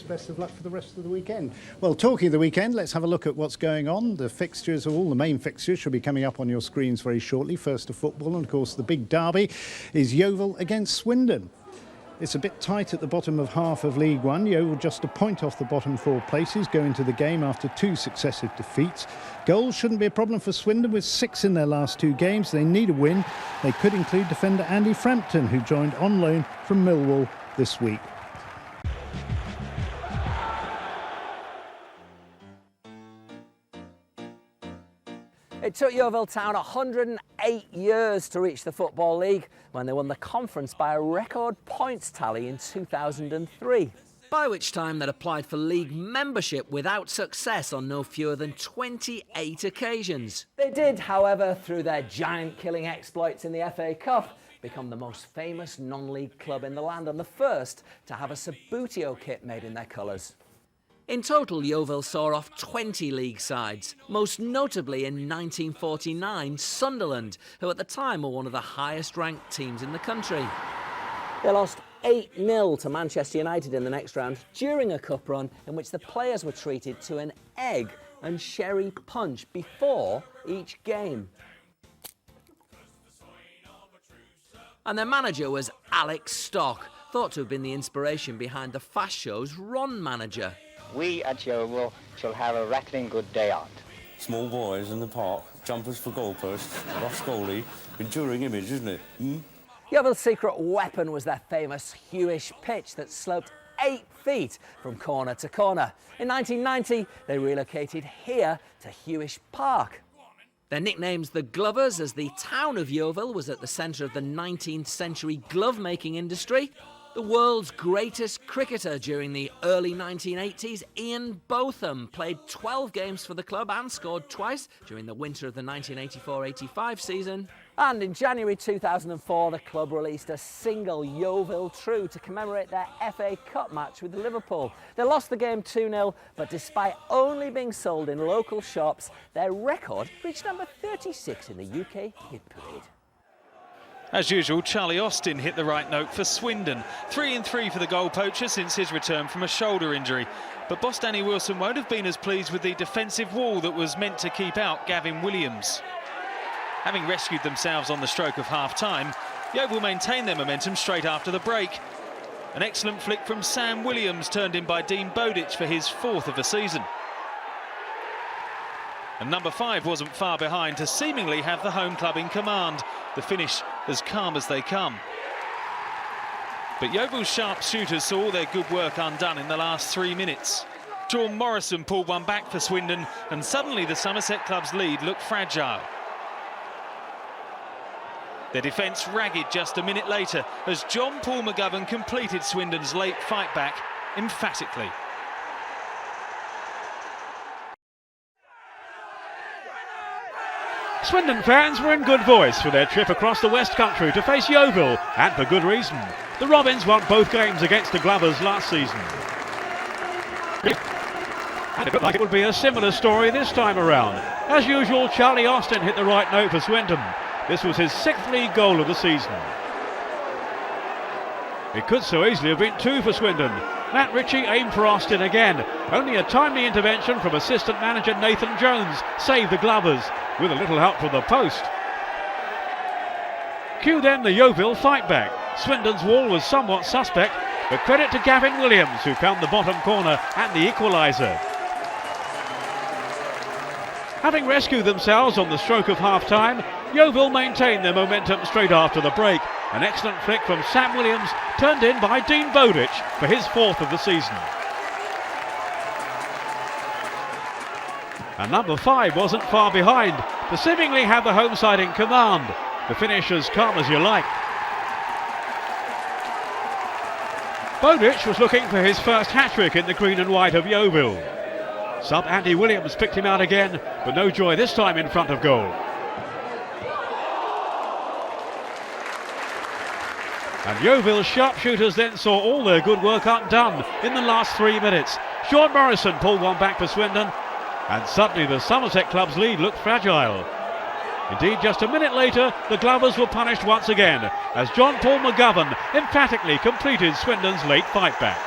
best of luck for the rest of the weekend. Well, talking of the weekend, let's have a look at what's going on. The fixtures, all the main fixtures, should be coming up on your screens very shortly. First to football, and of course the big derby is Yeovil against Swindon. It's a bit tight at the bottom of half of League One. Yeovil just a point off the bottom four places, go into the game after 2 successive defeats. Goals shouldn't be a problem for Swindon with 6 in their last 2 games. They need a win. They could include defender Andy Frampton, who joined on loan from Millwall this week. It took Yeovil Town 108 years to reach the Football League when they won the conference by a record points tally in 2003. By which time they'd applied for league membership without success on no fewer than 28 occasions. They did, however, through their giant-killing exploits in the FA Cup, become the most famous non-league club in the land and the first to have a Sabutio kit made in their colours. In total, Yeovil saw off 20 league sides, most notably in 1949 Sunderland, who at the time were one of the highest ranked teams in the country. They lost 8-0 to Manchester United in the next round during a cup run in which the players were treated to an egg and sherry punch before each game. And their manager was Alex Stock, thought to have been the inspiration behind the Fast Show's Ron manager. We at Yeovil shall have a rattling good day out. Small boys in the park, jumpers for goalposts, rough goalie, enduring image, isn't it? Yeovil's secret weapon was their famous Huish pitch that sloped 8 feet from corner to corner. In 1990, they relocated here to Huish Park. Their nickname's the Glovers, as the town of Yeovil was at the centre of the 19th century glove-making industry. The world's greatest cricketer during the early 1980s, Ian Botham, played 12 games for the club and scored twice during the winter of the 1984-85 season. And in January 2004, the club released a single Yeovil True to commemorate their FA Cup match with Liverpool. They lost the game 2-0, but despite only being sold in local shops, their record reached number 36 in the UK hit parade. As usual, Charlie Austin hit the right note for Swindon. 3-3 for the goal poacher since his return from a shoulder injury. But boss Danny Wilson won't have been as pleased with the defensive wall that was meant to keep out Gavin Williams. Having rescued themselves on the stroke of half-time, Yeovil maintained their momentum straight after the break. An excellent flick from Sam Williams turned in by Dean Bowditch for his 4th of the season. And number 5 wasn't far behind to seemingly have the home club in command. The finish as calm as they come. But Yeovil's sharpshooters saw all their good work undone in the last 3 minutes. John Morrison pulled one back for Swindon, and suddenly the Somerset club's lead looked fragile. Their defence ragged just a minute later as John Paul McGovern completed Swindon's late fight back emphatically. Swindon fans were in good voice for their trip across the West Country to face Yeovil, and for good reason. The Robins won both games against the Glovers last season. And it looked like it would be a similar story this time around. As usual, Charlie Austin hit the right note for Swindon. This was his 6th league goal of the season. It could so easily have been 2 for Swindon. Matt Ritchie aimed for Austin again. Only a timely intervention from assistant manager Nathan Jones saved the Glovers, with a little help from the post. Cue then the Yeovil fight back. Swindon's wall was somewhat suspect, but credit to Gavin Williams, who found the bottom corner and the equaliser. Having rescued themselves on the stroke of half-time, Yeovil maintained their momentum straight after the break. An excellent flick from Sam Williams, turned in by Dean Bowditch for his 4th of the season. And number 5 wasn't far behind, to seemingly have the home side in command. The finish as calm as you like. Bowditch was looking for his first hat-trick in the green and white of Yeovil. Sub Andy Williams picked him out again, but no joy this time in front of goal. And Yeovil's sharpshooters then saw all their good work undone in the last 3 minutes. Sean Morrison pulled one back for Swindon, and suddenly the Somerset club's lead looked fragile. Indeed, just a minute later, the Glovers were punished once again, as John Paul McGovern emphatically completed Swindon's late fight back.